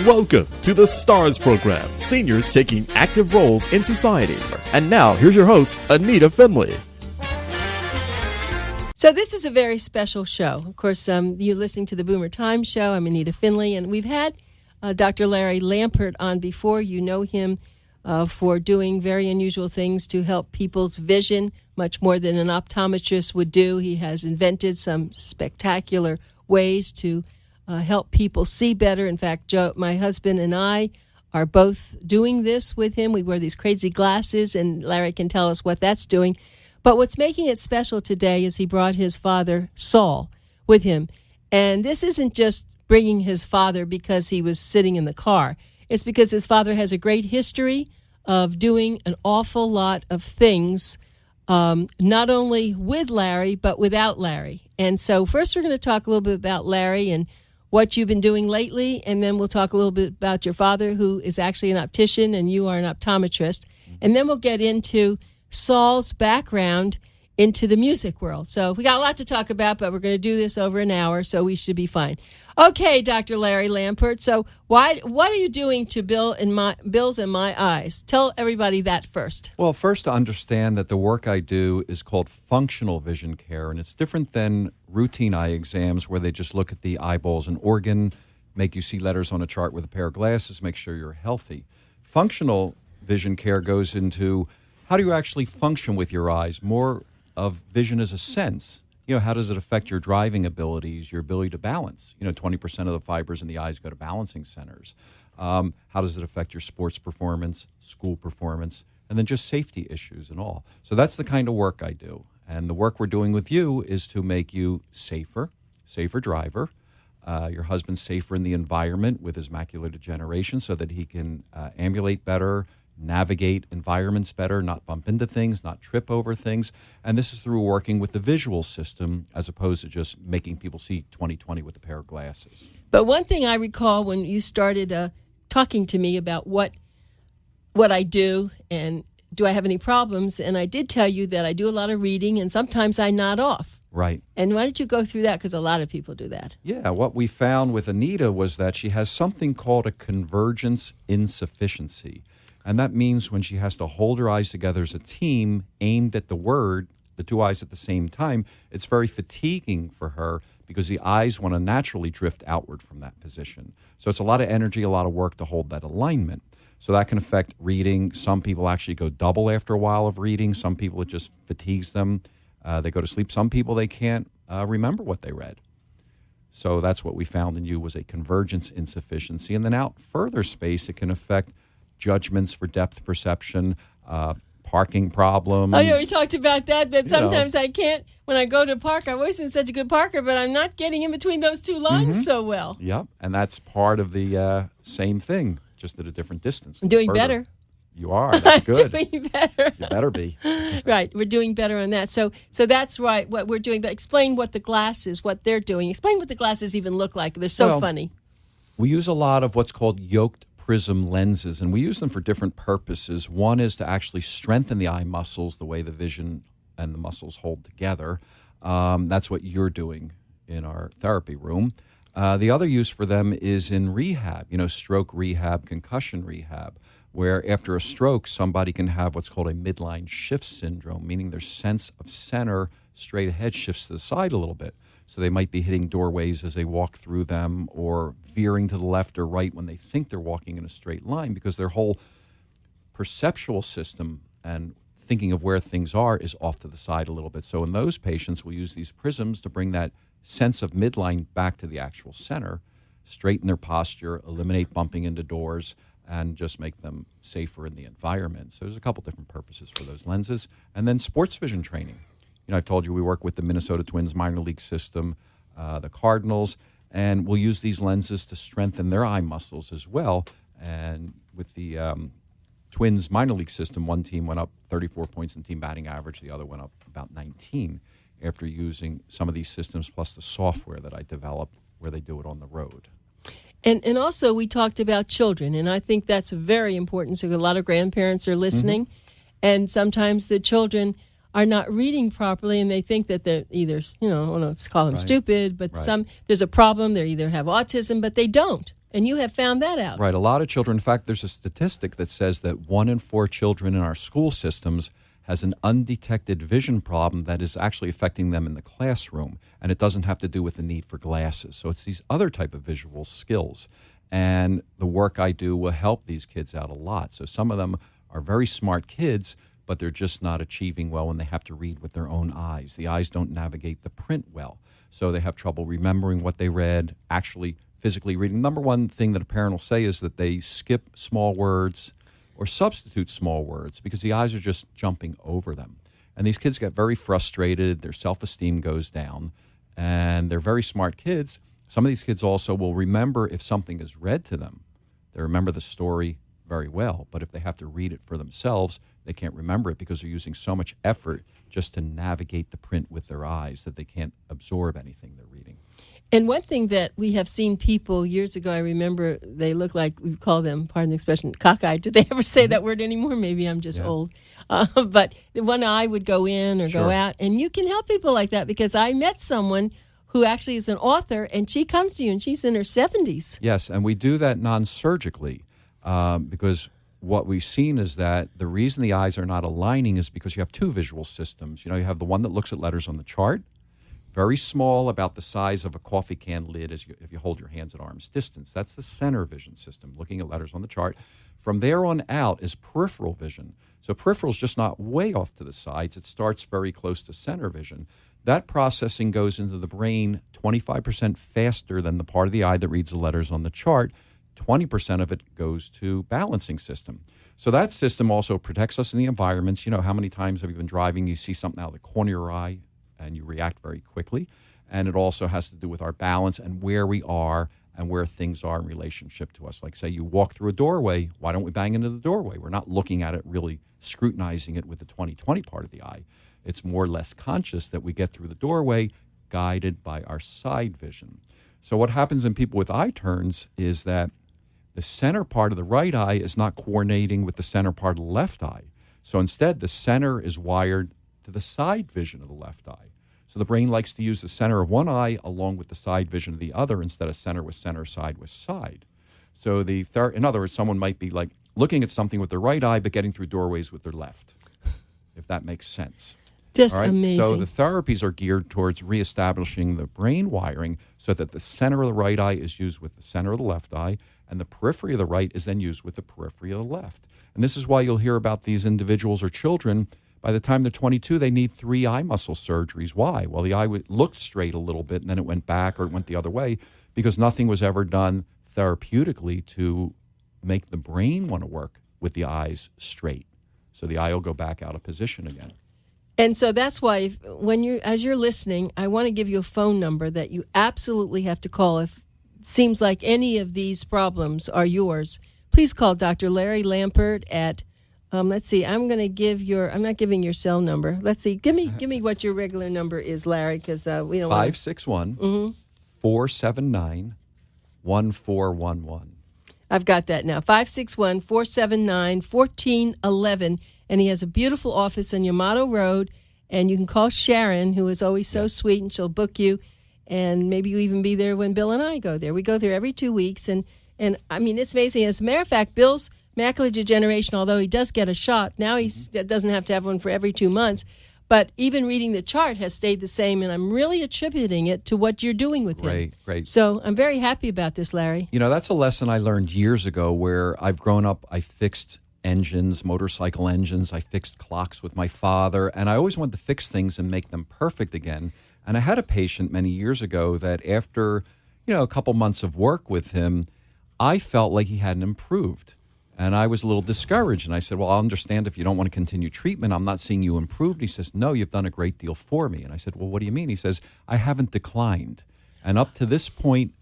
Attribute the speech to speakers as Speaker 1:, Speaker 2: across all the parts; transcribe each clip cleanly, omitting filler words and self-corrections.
Speaker 1: Welcome to the STARS program, seniors taking active roles in society. And now, here's your host, Anita Finley.
Speaker 2: So this is a very special show. Of course, you're listening to the Boomer Time Show. I'm Anita Finley, and we've had Dr. Larry Lampert on before. You know him for doing very unusual things to help people's vision, much more than an optometrist would do. He has invented some spectacular ways to help people see better. In fact, Joe, my husband, and I are both doing this with him. We wear these crazy glasses, and Larry can tell us what that's doing. But what's making it special today is he brought his father, SAUL, with him. And this isn't just bringing his father because he was sitting in the car. It's because his father has a great history of doing an awful lot of things, not only with Larry, but without Larry. And so first we're going to talk a little bit about Larry and what you've been doing lately, and then we'll talk a little bit about your father, who is actually an optician, and you are an optometrist. And then we'll get into Saul's background into the music world. So we got a lot to talk about, but we're going to do this over an hour, so we should be fine. Okay, Dr. Larry Lampert. So what are you doing to Bill's and my eyes? Tell everybody that first.
Speaker 3: Well, first to understand that the work I do is called functional vision care, and it's different than routine eye exams where they just look at the eyeballs and organ, make you see letters on a chart with a pair of glasses, make sure you're healthy. Functional vision care goes into how do you actually function with your eyes, more of vision as a sense. How does it affect your driving abilities, your ability to balance? 20% of the fibers in the eyes go to balancing centers. How does it affect your sports performance, school performance, and then just safety issues and all? So that's the kind of work I do. And the work we're doing with you is to make you safer driver, your husband safer in the environment with his macular degeneration so that he can ambulate better, navigate environments better, not bump into things, not trip over things. And this is through working with the visual system as opposed to just making people see 20/20 with a pair of glasses.
Speaker 2: But one thing I recall when you started talking to me about what I do and do I have any problems, and I did tell you that I do a lot of reading and sometimes I nod off.
Speaker 3: Right.
Speaker 2: And why don't you go through that? Because a lot of people do that.
Speaker 3: Yeah, what we found with Anita was that she has something called a convergence insufficiency. And that means when she has to hold her eyes together as a team aimed at the two eyes at the same time, it's very fatiguing for her because the eyes want to naturally drift outward from that position. So it's a lot of energy, a lot of work to hold that alignment. So that can affect reading. Some people actually go double after a while of reading. Some people, it just fatigues them. They go to sleep. Some people, they can't remember what they read. So that's what we found in you was a convergence insufficiency. And then out further space, it can affect judgments for depth perception, parking problems.
Speaker 2: Oh, yeah, we talked about that sometimes I can't, when I go to park, I've always been such a good parker, but I'm not getting in between those two lines so well.
Speaker 3: Yep, and that's part of the same thing, just at a different distance.
Speaker 2: I'm doing better.
Speaker 3: You are. That's good.
Speaker 2: I'm doing better.
Speaker 3: You better be.
Speaker 2: Right, we're doing better on that. So that's right, what we're doing. But explain what the glasses, what they're doing. Explain what the glasses even look like. They're so funny.
Speaker 3: We use a lot of what's called yoked prism lenses, and we use them for different purposes. One is to actually strengthen the eye muscles, the way the vision and the muscles hold together. That's what you're doing in our therapy room. The other use for them is in rehab, stroke rehab, concussion rehab, where after a stroke, somebody can have what's called a midline shift syndrome, meaning their sense of center straight ahead shifts to the side a little bit. So they might be hitting doorways as they walk through them or veering to the left or right when they think they're walking in a straight line because their whole perceptual system and thinking of where things are is off to the side a little bit. So in those patients, we'll use these prisms to bring that sense of midline back to the actual center, straighten their posture, eliminate bumping into doors, and just make them safer in the environment. So there's a couple different purposes for those lenses. And then sports vision training. I've told you we work with the Minnesota Twins minor league system, the Cardinals, and we'll use these lenses to strengthen their eye muscles as well. And with the Twins minor league system, one team went up 34 points in team batting average, the other went up about 19 after using some of these systems plus the software that I developed where they do it on the road.
Speaker 2: And also we talked about children, and I think that's very important. So a lot of grandparents are listening, and sometimes the children are not reading properly, and they think that they're either, let's call them stupid, but there's a problem. They either have autism, but they don't. And you have found that out.
Speaker 3: Right. A lot of children, in fact, there's a statistic that says that 1 in 4 children in our school systems has an undetected vision problem that is actually affecting them in the classroom. And it doesn't have to do with the need for glasses. So it's these other type of visual skills. And the work I do will help these kids out a lot. So some of them are very smart kids, but they're just not achieving well when they have to read with their own eyes. The eyes don't navigate the print well. So they have trouble remembering what they read, actually physically reading. Number one thing that a parent will say is that they skip small words or substitute small words because the eyes are just jumping over them. And these kids get very frustrated. Their self-esteem goes down. And they're very smart kids. Some of these kids also will remember if something is read to them. They remember the story very well. But if they have to read it for themselves, they can't remember it because they're using so much effort just to navigate the print with their eyes that they can't absorb anything they're reading.
Speaker 2: And one thing that we have seen people years ago, I remember they look like, we call them, pardon the expression, cockeyed. Do they ever say that word anymore? Maybe I'm just old. But one eye would go in or go out. And you can help people like that because I met someone who actually is an author, and she comes to you, and she's in her 70s.
Speaker 3: Yes, and we do that non-surgically because what we've seen is that the reason the eyes are not aligning is because you have two visual systems. You know, you have the one that looks at letters on the chart, very small, about the size of a coffee can lid if you hold your hands at arm's distance. That's the center vision system, looking at letters on the chart. From there on out is peripheral vision. So peripheral is just not way off to the sides. It starts very close to center vision. That processing goes into the brain 25% faster than the part of the eye that reads the letters on the chart. 20% of it goes to balancing system. So that system also protects us in the environments. You know, how many times have you been driving, you see something out of the corner of your eye, and you react very quickly. And it also has to do with our balance and where we are and where things are in relationship to us. Like, say, you walk through a doorway, why don't we bang into the doorway? We're not looking at it, really scrutinizing it with the 20/20 part of the eye. It's more or less conscious that we get through the doorway guided by our side vision. So what happens in people with eye turns is that the center part of the right eye is not coordinating with the center part of the left eye. So instead, the center is wired to the side vision of the left eye. So the brain likes to use the center of one eye along with the side vision of the other instead of center with center, side with side. So in other words, someone might be like looking at something with their right eye but getting through doorways with their left, if that makes sense.
Speaker 2: Just amazing.
Speaker 3: So the therapies are geared towards reestablishing the brain wiring so that the center of the right eye is used with the center of the left eye, and the periphery of the right is then used with the periphery of the left. And this is why you'll hear about these individuals or children. By the time they're 22, they need 3 eye muscle surgeries. Why? Well, the eye looked straight a little bit, and then it went back or it went the other way because nothing was ever done therapeutically to make the brain want to work with the eyes straight. So the eye will go back out of position again.
Speaker 2: And so that's why as you're listening, I want to give you a phone number that you absolutely have to call if it seems like any of these problems are yours. Please call Dr. Larry Lampert at let's see. I'm not giving your cell number. Let's see. Give me what your regular number is, Larry, because we don't.
Speaker 3: 561-479-1411.
Speaker 2: I've got that now. 561-479-1411, and he has a beautiful office on Yamato Road. And you can call Sharon, who is always so sweet, and she'll book you. And maybe you even be there when Bill and I go there. We go there every 2 weeks, and I mean it's amazing. As a matter of fact, Bill's macular degeneration, although he does get a shot, now he doesn't have to have one for every 2 months. But even reading the chart has stayed the same, and I'm really attributing it to what you're doing with him.
Speaker 3: Great.
Speaker 2: So I'm very happy about this, Larry.
Speaker 3: You know, that's a lesson I learned years ago where I've grown up, I fixed engines, motorcycle engines, I fixed clocks with my father, and I always wanted to fix things and make them perfect again. And I had a patient many years ago that after, a couple months of work with him, I felt like he hadn't improved. And I was a little discouraged. And I said, well, I'll understand if you don't want to continue treatment. I'm not seeing you improved. He says, no, you've done a great deal for me. And I said, well, what do you mean? He says, I haven't declined. And up to this point,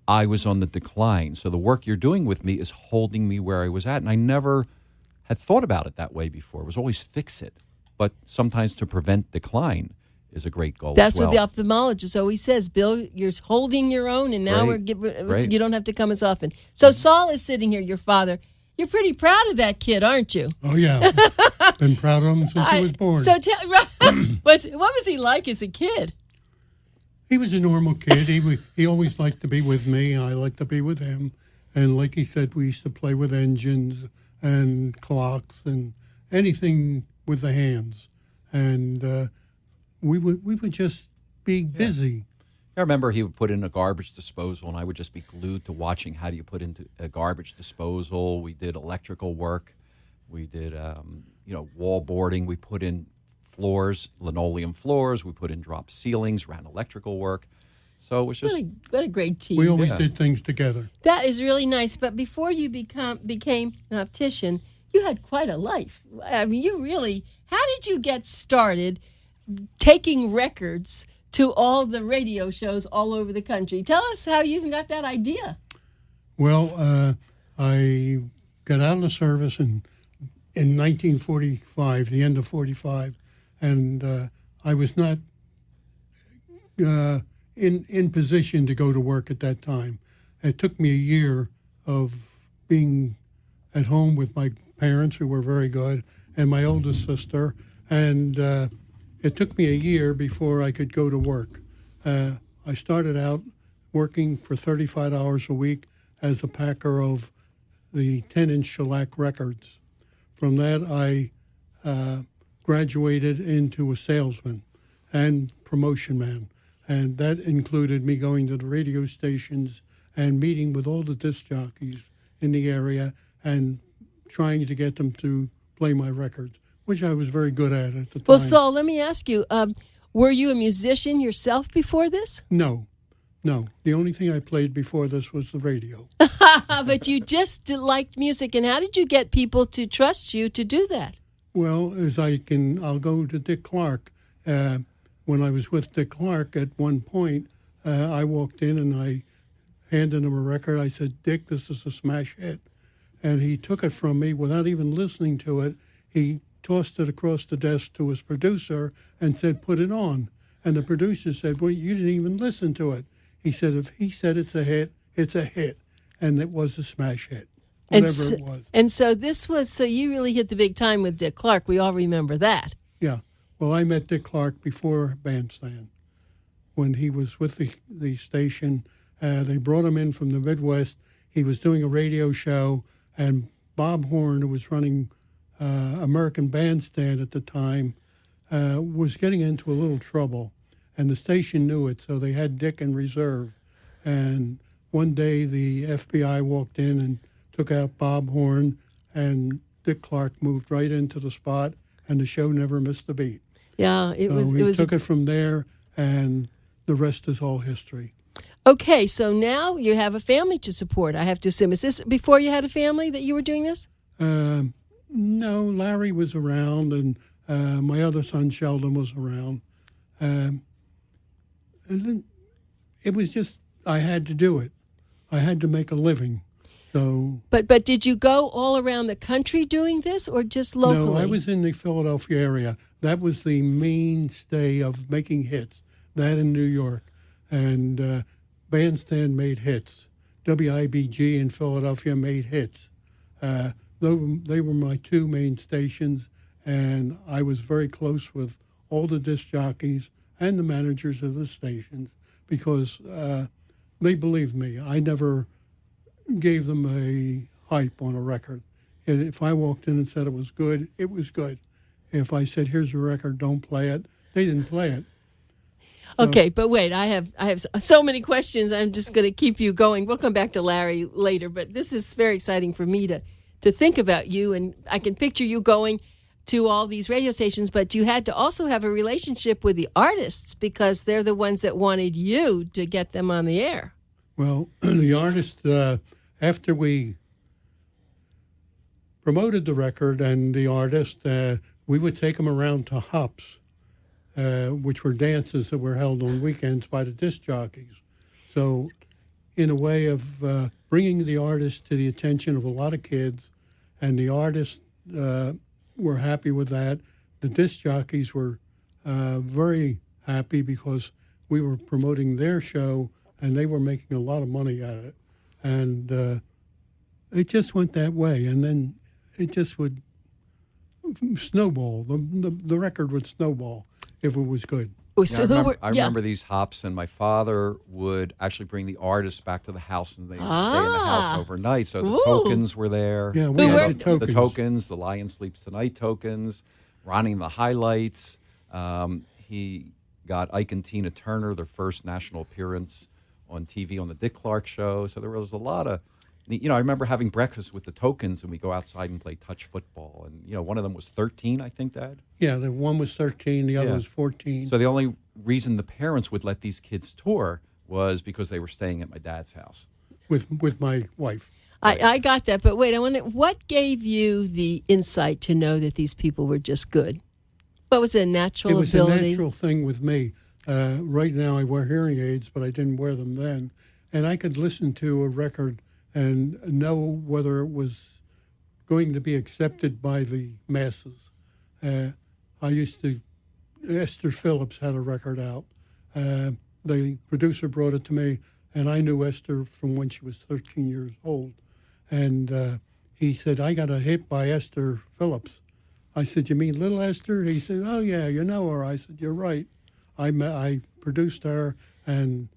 Speaker 3: I was on the decline. So the work you're doing with me is holding me where I was at. And I never had thought about it that way before. It was always fix it. But sometimes to prevent decline is a great goal.
Speaker 2: That's
Speaker 3: as well.
Speaker 2: what the ophthalmologist always says. Bill, you're holding your own, and now you don't have to come as often. So Saul is sitting here, your father. You're pretty proud of that kid, aren't you?
Speaker 4: Oh, yeah. Been proud of him since he was born.
Speaker 2: So what was he like as a kid?
Speaker 4: He was a normal kid. He always liked to be with me. I liked to be with him. And like he said, we used to play with engines and clocks and anything with the hands. And we would just be busy.
Speaker 3: I remember he would put in a garbage disposal, and I would just be glued to watching how do you put into a garbage disposal. We did electrical work. We did, wall boarding. We put in floors, linoleum floors. We put in drop ceilings, ran electrical work. So it was just...
Speaker 2: What a great team.
Speaker 4: We always did things together.
Speaker 2: That is really nice. But before you became an optician, you had quite a life. I mean, how did you get started taking records to all the radio shows all over the country? Tell us how you even got that idea.
Speaker 4: Well, I got out of the service in 1945, the end of 45, and I was not in position to go to work at that time. It took me a year of being at home with my parents, who were very good, and my oldest sister, and it took me a year before I could go to work. I started out working for 35 hours a week as a packer of the 10-inch shellac records. From that, I graduated into a salesman and promotion man, and that included me going to the radio stations and meeting with all the disc jockeys in the area and trying to get them to play my records, which I was very good at the time.
Speaker 2: Well, Saul, let me ask you, were you a musician yourself before this?
Speaker 4: No. The only thing I played before this was the radio.
Speaker 2: But you just liked music, and how did you get people to trust you to do that?
Speaker 4: Well, I'll go to Dick Clark. When I was with Dick Clark at one point, I walked in and I handed him a record. I said, "Dick, this is a smash hit." And he took it from me without even listening to it. He tossed it across the desk to his producer and said, "Put it on." And the producer said, "Well, you didn't even listen to it." He said, "If he said it's a hit, it's a hit." And it was a smash hit, whatever it was.
Speaker 2: And so you really hit the big time with Dick Clark. We all remember that.
Speaker 4: Yeah. Well, I met Dick Clark before Bandstand. When he was with the station, they brought him in from the Midwest. He was doing a radio show, and Bob Horn, who was running American Bandstand at the time, was getting into a little trouble. And the station knew it, so they had Dick in reserve. And one day the FBI walked in and took out Bob Horn, and Dick Clark moved right into the spot, and the show never missed a beat.
Speaker 2: Yeah, it was.
Speaker 4: We took it from there, and the rest is all history.
Speaker 2: Okay, so now you have a family to support, I have to assume. Is this before you had a family that you were doing this?
Speaker 4: No, Larry was around, and my other son, Sheldon, was around. And then it was just, I had to do it. I had to make a living. So.
Speaker 2: But did you go all around the country doing this, or just locally?
Speaker 4: No, I was in the Philadelphia area. That was the mainstay of making hits, that in New York. And Bandstand made hits. WIBG in Philadelphia made hits. They were my two main stations, and I was very close with all the disc jockeys and the managers of the stations because they believed me. I never gave them a hype on a record. And if I walked in and said it was good, it was good. If I said, "Here's your record, don't play it," they didn't play it.
Speaker 2: Okay, but wait, I have so many questions. I'm just going to keep you going. We'll come back to Larry later, but this is very exciting for me to think about you, and I can picture you going to all these radio stations, but you had to also have a relationship with the artists because they're the ones that wanted you to get them on the air.
Speaker 4: Well, the artists, after we promoted the record and the artist, we would take them around to hops, which were dances that were held on weekends by the disc jockeys. So in a way of bringing the artist to the attention of a lot of kids, and the artists were happy with that. The disc jockeys were very happy because we were promoting their show, and they were making a lot of money at it. And it just went that way, and then it just would snowball. The record would snowball if it was good.
Speaker 2: Oh,
Speaker 3: Yeah,
Speaker 2: so
Speaker 3: I remember these hops, and my father would actually bring the artists back to the house, and they would stay in the house overnight. So the tokens were there.
Speaker 4: Yeah, we had
Speaker 3: the tokens, the Lion Sleeps Tonight tokens, running the highlights. He got Ike and Tina Turner their first national appearance on TV on the Dick Clark Show. So there was a lot of, I remember having breakfast with the tokens, and we go outside and play touch football. And, one of them was 13, I think, Dad?
Speaker 4: Yeah, the one was 13, the other was 14.
Speaker 3: So the only reason the parents would let these kids tour was because they were staying at my dad's house.
Speaker 4: With my wife.
Speaker 2: I got that, but wait, I wonder, what gave you the insight to know that these people were just good? What was it, a natural ability?
Speaker 4: It was a natural thing with me. Right now I wear hearing aids, but I didn't wear them then. And I could listen to a record and know whether it was going to be accepted by the masses. Esther Phillips had a record out. The producer brought it to me, and I knew Esther from when she was 13 years old. And he said, I got a hit by Esther Phillips. I said, you mean Little Esther? He said, oh, yeah, you know her. I said, you're right. I produced her and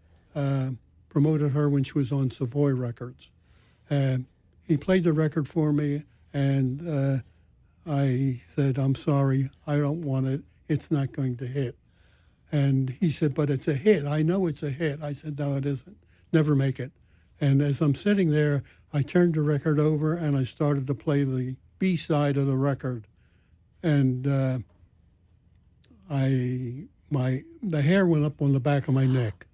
Speaker 4: promoted her when she was on Savoy Records. He played the record for me, and I said, I'm sorry, I don't want it. It's not going to hit. And he said, but it's a hit. I know it's a hit. I said, no, it isn't. Never make it. And as I'm sitting there, I turned the record over, and I started to play the B-side of the record. And the hair went up on the back of my neck.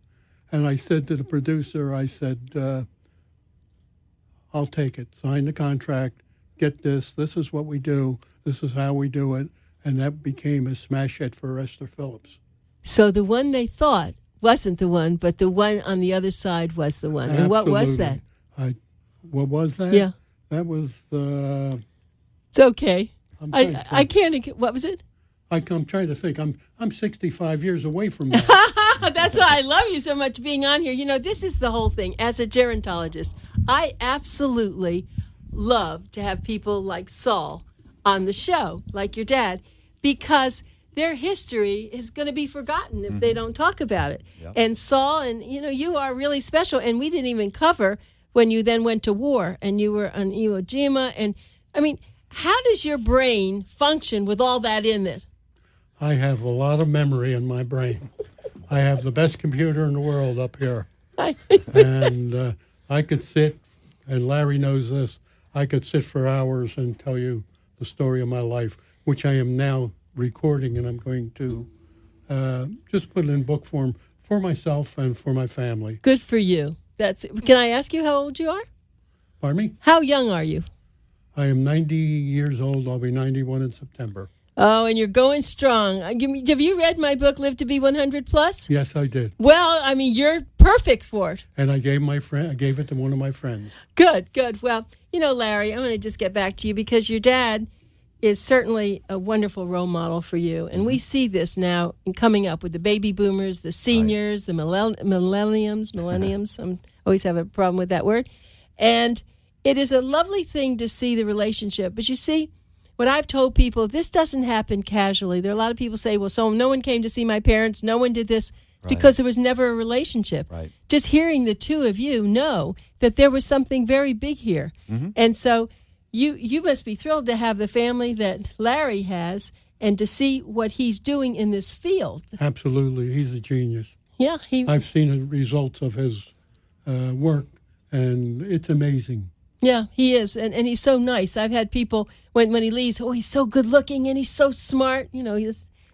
Speaker 4: And I said to the producer, I said, I'll take it. Sign the contract. Get this. This is what we do. This is how we do it. And that became a smash hit for Esther Phillips.
Speaker 2: So the one they thought wasn't the one, but the one on the other side was the one. And what was that?
Speaker 4: What was that?
Speaker 2: Yeah.
Speaker 4: That was...
Speaker 2: it's okay. I can't... What was it?
Speaker 4: I'm trying to think. I'm 65 years away from that.
Speaker 2: That's why I love you so much being on here. This is the whole thing. As a gerontologist, I absolutely love to have people like Saul on the show, like your dad, because their history is going to be forgotten if they don't talk about it. Yep. And Saul, and you are really special. And we didn't even cover when you then went to war and you were on Iwo Jima. And I mean, how does your brain function with all that in it?
Speaker 4: I have a lot of memory in my brain. I have the best computer in the world up here. And I could sit, and Larry knows this, I could sit for hours and tell you the story of my life, which I am now recording, and I'm going to just put it in book form for myself and for my family.
Speaker 2: Good for you. Can I ask you how old you are?
Speaker 4: Pardon me?
Speaker 2: How young are you?
Speaker 4: I am 90 years old. I'll be 91 in September.
Speaker 2: Oh, and you're going strong. Have you read my book, Live to be 100 Plus?
Speaker 4: Yes, I did.
Speaker 2: Well, I mean, you're perfect for it.
Speaker 4: And I gave it to one of my friends.
Speaker 2: Good. Well, Larry, I'm going to just get back to you because your dad is certainly a wonderful role model for you. And we see this now coming up with the baby boomers, the seniors, right. The millenniums. I always have a problem with that word. And it is a lovely thing to see the relationship. But you see, what I've told people, this doesn't happen casually. There are a lot of people say, well, so no one came to see my parents, no one did this, because there was never a relationship.
Speaker 3: Right.
Speaker 2: Just hearing the two of you know that there was something very big here. Mm-hmm. And so you must be thrilled to have the family that Larry has and to see what he's doing in this field.
Speaker 4: Absolutely. He's a genius.
Speaker 2: Yeah.
Speaker 4: I've seen the results of his work, and it's amazing.
Speaker 2: Yeah, he is, and he's so nice. I've had people, when he leaves, he's so good looking and he's so smart.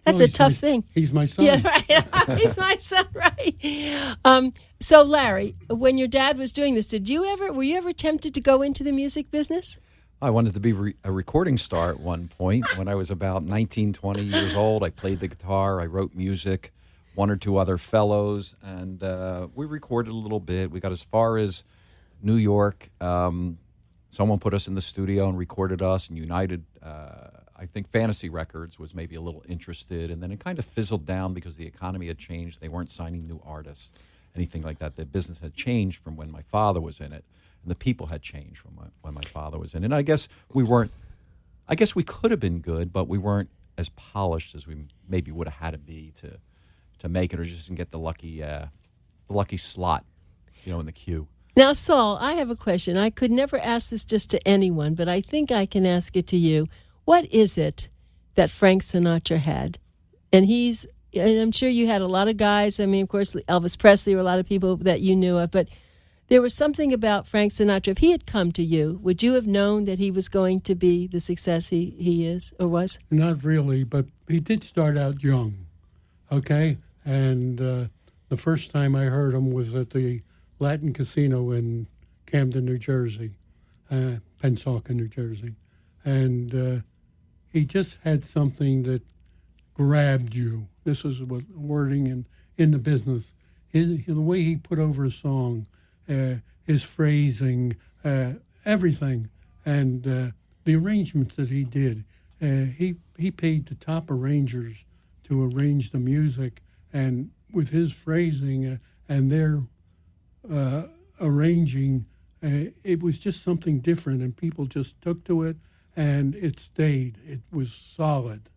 Speaker 2: That's a tough thing.
Speaker 4: He's my son.
Speaker 2: Yeah, right. He's my son, right. So, Larry, when your dad was doing this, were you ever tempted to go into the music business?
Speaker 3: I wanted to be a recording star at one point. When I was about 19, 20 years old, I played the guitar, I wrote music, one or two other fellows, and we recorded a little bit. We got as far as New York. Someone put us in the studio and recorded us, and United, I think Fantasy Records was maybe a little interested, and then it kind of fizzled down because the economy had changed. They weren't signing new artists, anything like that. The business had changed from when my father was in it, and the people had changed from when my father was in it. And I guess we could have been good, but we weren't as polished as we maybe would have had to be to make it, or just didn't get the lucky slot, in the queue.
Speaker 2: Now, Saul, I have a question. I could never ask this just to anyone, but I think I can ask it to you. What is it that Frank Sinatra had? And I'm sure you had a lot of guys. I mean, of course, Elvis Presley, or a lot of people that you knew of, but there was something about Frank Sinatra. If he had come to you, would you have known that he was going to be the success he is or was?
Speaker 4: Not really, but he did start out young, okay? And the first time I heard him was at the Latin Casino in Camden, New Jersey, Pennsauken, New Jersey. And he just had something that grabbed you. This is what wording in the business. The way he put over a song, his phrasing, everything, and the arrangements that he did. He paid the top arrangers to arrange the music, and with his phrasing and their arranging, it was just something different, and people just took to it, and it stayed. It was solid.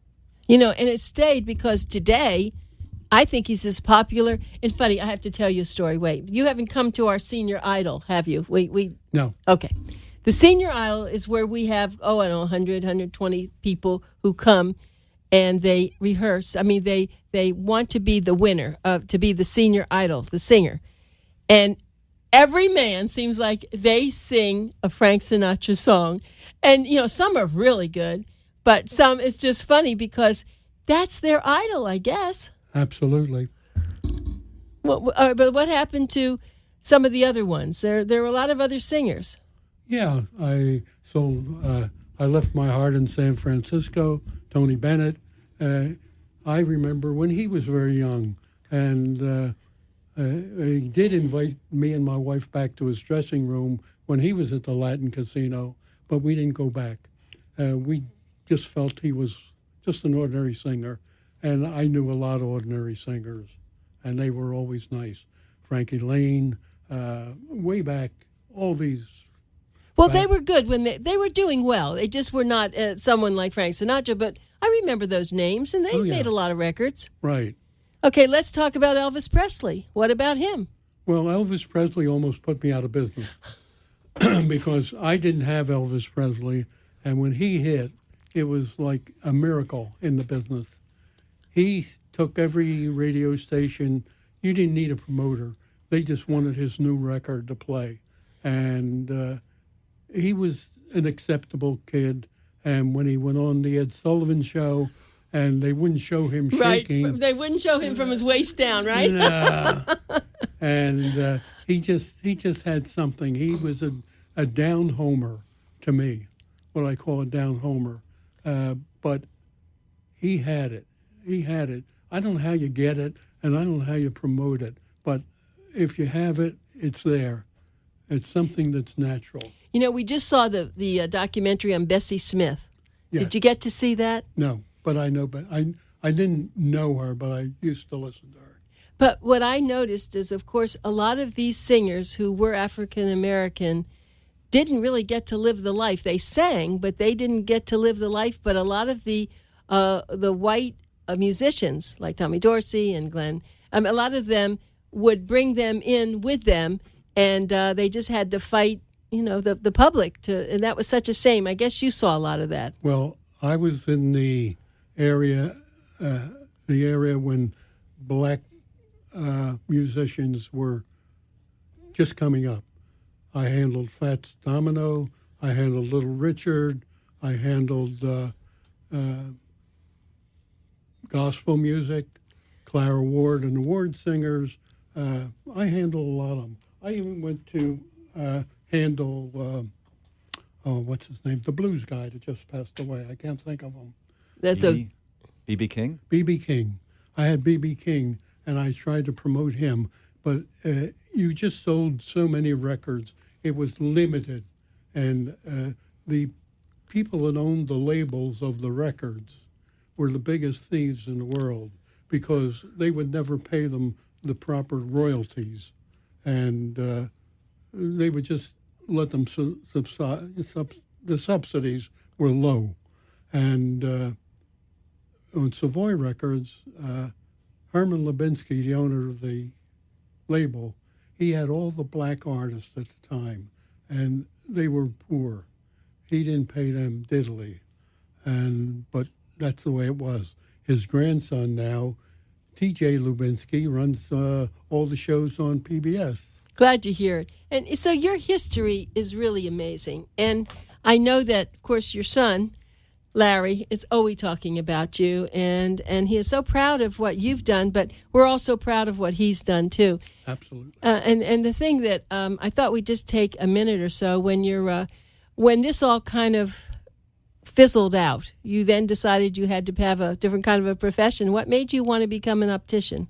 Speaker 2: And it stayed because today, I think he's as popular. And funny, I have to tell you a story. Wait, you haven't come to our Senior Idol, have you?
Speaker 4: No.
Speaker 2: Okay. The Senior Idol is where we have, 100, 120 people who come and they rehearse. I mean, they want to be the winner, to be the Senior Idol, the singer. And every man seems like they sing a Frank Sinatra song. And, some are really good, but some, it's just funny because that's their idol, I guess.
Speaker 4: Absolutely.
Speaker 2: Well, but what happened to some of the other ones? There were a lot of other singers.
Speaker 4: Yeah, I left my heart in San Francisco. Tony Bennett. I remember when he was very young, and he did invite me and my wife back to his dressing room when he was at the Latin Casino, but we didn't go back. We just felt he was just an ordinary singer. And I knew a lot of ordinary singers, and they were always nice. Frankie Lane, way back, all these.
Speaker 2: Well, they were good when they were doing well. They just were not someone like Frank Sinatra, but I remember those names, and they made a lot of records.
Speaker 4: Right.
Speaker 2: Okay, let's talk about Elvis Presley. What about him?
Speaker 4: Well, Elvis Presley almost put me out of business because I didn't have Elvis Presley, and when he hit, it was like a miracle in the business. He took every radio station. You didn't need a promoter. They just wanted his new record to play. And he was an acceptable kid. And when he went on the Ed Sullivan Show, and they wouldn't show him shaking.
Speaker 2: Right, they wouldn't show him from his waist down, right?
Speaker 4: And he just had something. He was a down homer to me, what I call a down homer. But he had it. He had it. I don't know how you get it, and I don't know how you promote it. But if you have it, it's there. It's something that's natural.
Speaker 2: We just saw the documentary on Bessie Smith.
Speaker 4: Yes.
Speaker 2: Did you get to see that?
Speaker 4: No, but I know. But I didn't know her, but I used to listen to her.
Speaker 2: But what I noticed is, of course, a lot of these singers who were African American didn't really get to live the life. They sang, but they didn't get to live the life. But a lot of the white musicians, like Tommy Dorsey and Glenn, a lot of them would bring them in with them, and they just had to fight, the public and that was such a shame. I guess you saw a lot of that.
Speaker 4: Well, I was in the area when black musicians were just coming up. I handled Fats Domino. I handled Little Richard. I handled gospel music, Clara Ward and the Ward Singers. I handled a lot of them. I even went to handle, what's his name? The blues guy that just passed away. I can't think of him.
Speaker 2: That's
Speaker 3: B.B. King?
Speaker 4: B.B. King. I had B.B. King, and I tried to promote him. But you just sold so many records. It was limited. And the people that owned the labels of the records were the biggest thieves in the world because they would never pay them the proper royalties. And they would just let them subside. The subsidies were low. And on Savoy Records, Herman Lubinsky, the owner of the label, he had all the black artists at the time, and they were poor. He didn't pay them diddly, but that's the way it was. His grandson now, T.J. Lubinsky, runs all the shows on PBS.
Speaker 2: Glad to hear it. And so your history is really amazing. And I know that, of course, your son, Larry, is always talking about you, and he is so proud of what you've done, but we're also proud of what he's done, too.
Speaker 4: Absolutely.
Speaker 2: And the thing that I thought we'd just take a minute or so, when this all kind of fizzled out, you then decided you had to have a different kind of a profession. What made you want to become an optician?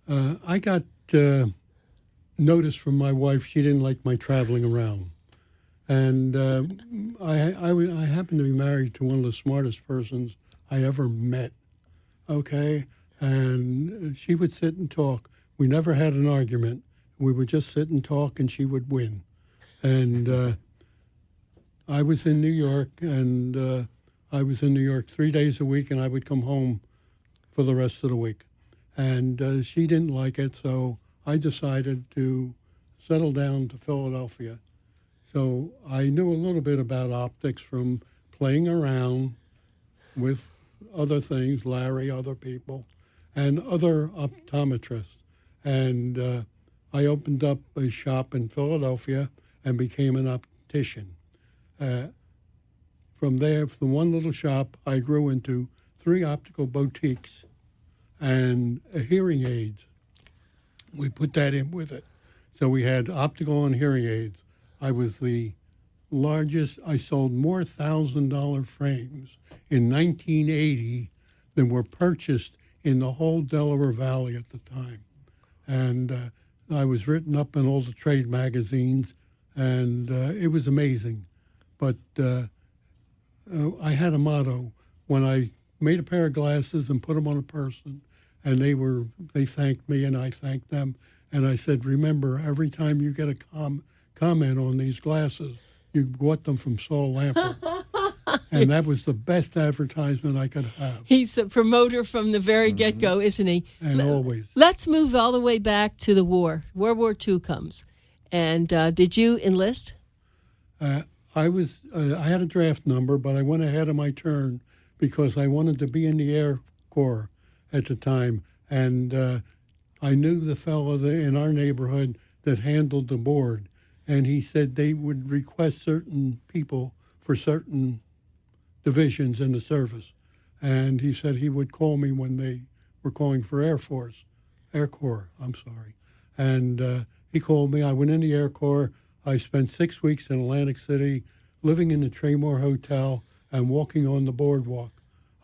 Speaker 4: I got notice from my wife. She didn't like my traveling around. And I happened to be married to one of the smartest persons I ever met, okay? And she would sit and talk. We never had an argument. We would just sit and talk, and she would win. And I was in New York, and I was in New York 3 days a week, and I would come home for the rest of the week. And she didn't like it, so I decided to settle down to Philadelphia. So I knew a little bit about optics from playing around with other things, Larry, other people, and other optometrists. And I opened up a shop in Philadelphia and became an optician. From there, from one little shop, I grew into 3 optical boutiques and hearing aids. We put that in with it. So we had optical and hearing aids. I was the largest. I sold more $1,000 frames in 1980 than were purchased in the whole Delaware Valley at the time. And I was written up in all the trade magazines, and it was amazing. But I had a motto. When I made a pair of glasses and put them on a person, and they thanked me and I thanked them, and I said, remember, every time you get a comment on these glasses, you bought them from SAUL Lampert. And that was the best advertisement I could have.
Speaker 2: He's a promoter from the very get-go, isn't he?
Speaker 4: And always.
Speaker 2: Let's move all the way back to the war. World War II comes. And did you enlist?
Speaker 4: I had a draft number, but I went ahead of my turn because I wanted to be in the Air Corps at the time. And I knew the fellow in our neighborhood that handled the board. And he said they would request certain people for certain divisions in the service. And he said he would call me when they were calling for Air Corps. And he called me. I went in the Air Corps. I spent 6 weeks in Atlantic City, living in the Traymore Hotel and walking on the boardwalk.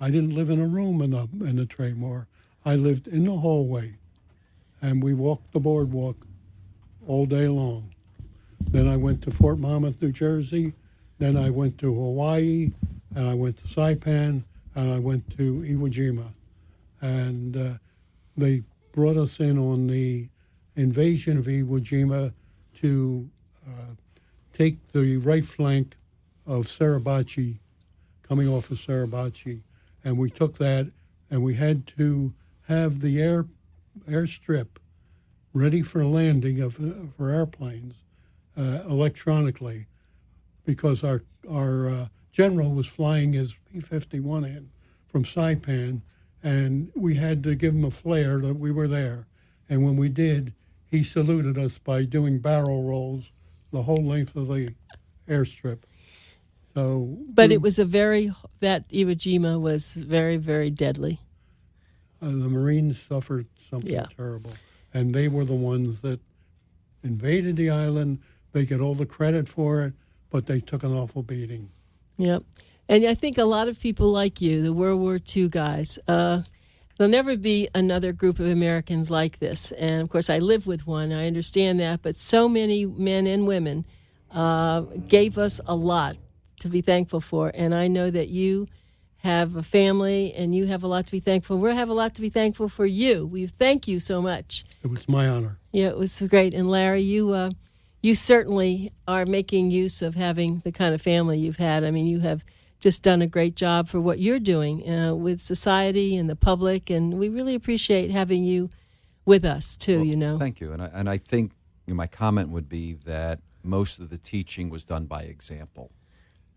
Speaker 4: I didn't live in a room in the Traymore. I lived in the hallway, and we walked the boardwalk all day long. Then I went to Fort Monmouth, New Jersey. Then I went to Hawaii, and I went to Saipan, and I went to Iwo Jima. And they brought us in on the invasion of Iwo Jima to take the right flank of Suribachi, coming off of Suribachi. And we took that, and we had to have the airstrip ready for landing for airplanes electronically, because our general was flying his P-51 in from Saipan, and we had to give him a flare that we were there. And when we did, he saluted us by doing barrel rolls the whole length of the airstrip. So,
Speaker 2: but it was that Iwo Jima was very, very deadly.
Speaker 4: The Marines suffered something terrible, and they were the ones that invaded the island. They get all the credit for it, but they took an awful beating.
Speaker 2: Yep. And I think a lot of people like you, the World War II guys, there'll never be another group of Americans like this. And, of course, I live with one. I understand that. But so many men and women gave us a lot to be thankful for. And I know that you have a family and you have a lot to be thankful. We have a lot to be thankful for you. We thank you so much.
Speaker 4: It was my honor.
Speaker 2: Yeah, it was great. And, Larry, you certainly are making use of having the kind of family you've had. I mean, you have just done a great job for what you're doing with society and the public, and we really appreciate having you with us too.
Speaker 3: Well, thank you, and I think my comment would be that most of the teaching was done by example,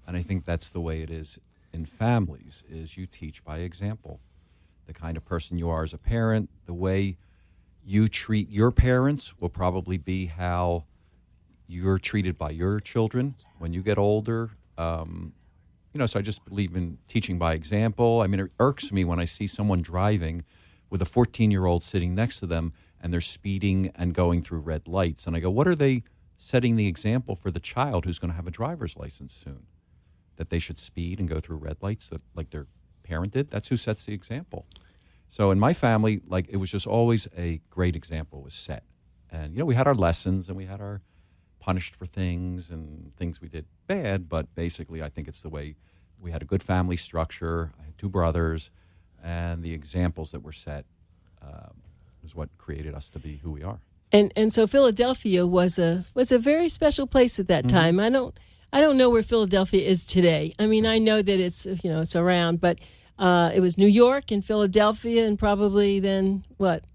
Speaker 3: and I think that's the way it is in families. Is you teach by example. The kind of person you are as a parent, the way you treat your parents will probably be how you're treated by your children when you get older. So I just believe in teaching by example. I mean, it irks me when I see someone driving with a 14-year-old sitting next to them and they're speeding and going through red lights. And I go, what are they setting the example for the child who's going to have a driver's license soon? That they should speed and go through red lights like their parent did? That's who sets the example. So in my family, it was just always a great example was set. And, we had our lessons and we had our punished for things and things we did bad, but basically I think it's the way we had a good family structure. I had 2 brothers, and the examples that were set is what created us to be who we are.
Speaker 2: And so Philadelphia was a very special place at that time. I don't know where Philadelphia is today. I mean, I know that it's around, but it was New York and Philadelphia, and probably then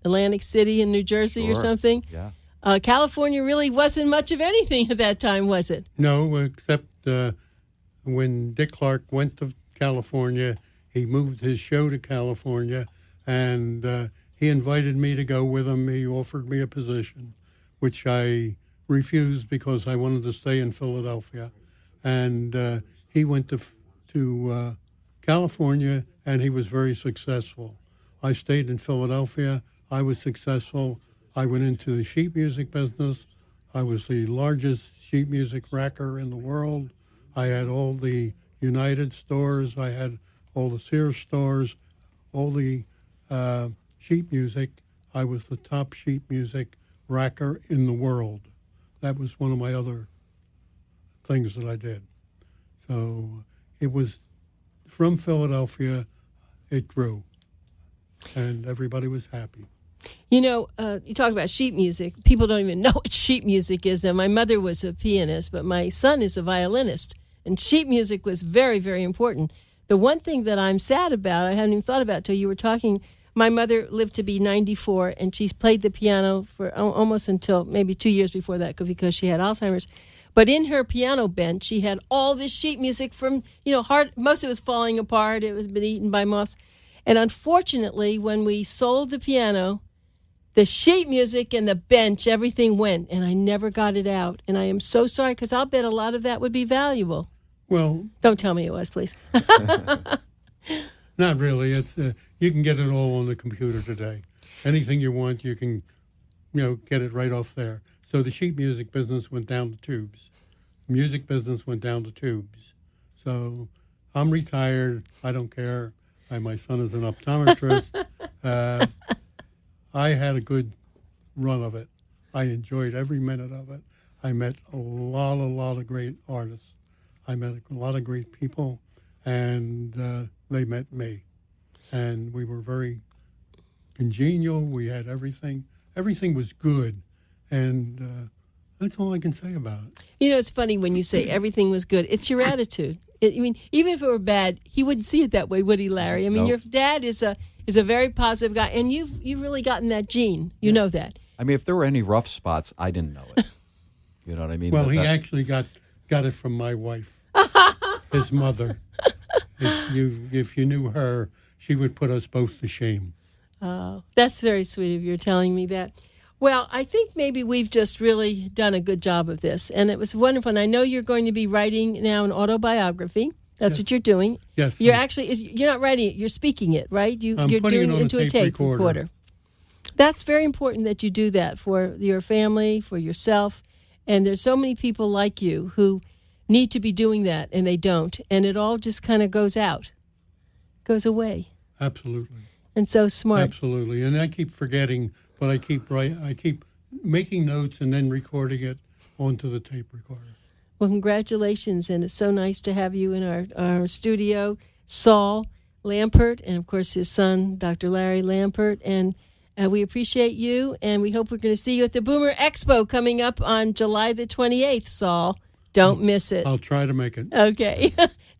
Speaker 2: Atlantic City and New Jersey or something.
Speaker 3: Yeah.
Speaker 2: California really wasn't much of anything at that time, was it?
Speaker 4: No, except when Dick Clark went to California, he moved his show to California, and he invited me to go with him. He offered me a position, which I refused because I wanted to stay in Philadelphia. And he went to California, and he was very successful. I stayed in Philadelphia. I was successful. I went into the sheet music business. I was the largest sheet music racker in the world. I had all the United stores. I had all the Sears stores, all the sheet music. I was the top sheet music racker in the world. That was one of my other things that I did. So it was from Philadelphia, it grew, and everybody was happy.
Speaker 2: You talk about sheet music. People don't even know what sheet music is. Now, my mother was a pianist, but my son is a violinist, and sheet music was very, very important. The one thing that I'm sad about, I hadn't even thought about till you were talking, my mother lived to be 94, and she played the piano for almost until maybe 2 years before that because she had Alzheimer's. But in her piano bench, she had all this sheet music from, most of it was falling apart. It was been eaten by moths. And unfortunately, when we sold the piano, the sheet music and the bench, everything went, and I never got it out. And I am so sorry, because I'll bet a lot of that would be valuable.
Speaker 4: Well,
Speaker 2: don't tell me it was, please.
Speaker 4: Not really. It's you can get it all on the computer today. Anything you want, you can, get it right off there. So the sheet music business went down the tubes. The music business went down the tubes. So I'm retired. I don't care. My son is an optometrist. I had a good run of it. I enjoyed every minute of it. I met a lot of great artists. I met a lot of great people, and they met me. And we were very congenial. We had everything. Everything was good. And that's all I can say about it.
Speaker 2: It's funny when you say everything was good. It's your attitude. Even if it were bad, he wouldn't see it that way, would he, Larry? I mean, Your dad is a very positive guy, and you've really gotten that gene. You know that.
Speaker 3: I mean, if there were any rough spots, I didn't know it. You know what I mean?
Speaker 4: Well, he actually got it from my wife, his mother. If you knew her, she would put us both to shame.
Speaker 2: Oh, that's very sweet of you telling me that. Well, I think maybe we've just really done a good job of this, and it was wonderful. And I know you're going to be writing now an autobiography. That's what you're doing.
Speaker 4: Yes.
Speaker 2: You're you're not writing it, you're speaking it, right? You're doing it into a tape recorder. That's very important that you do that for your family, for yourself. And there's so many people like you who need to be doing that, and they don't. And it all just kind of goes goes away.
Speaker 4: Absolutely.
Speaker 2: And so smart.
Speaker 4: Absolutely. And I keep forgetting, but I keep making notes and then recording it onto the tape recorder.
Speaker 2: Well, congratulations, and it's so nice to have you in our studio. SAUL Lampert, and of course his son, Dr. Larry Lampert, and we appreciate you, and we hope we're going to see you at the Boomer Expo coming up on July the 28th, SAUL. Don't miss it.
Speaker 4: I'll try to make it.
Speaker 2: Okay.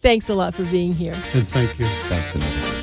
Speaker 2: Thanks a lot for being here.
Speaker 4: And thank you.
Speaker 3: Thanks, Anita.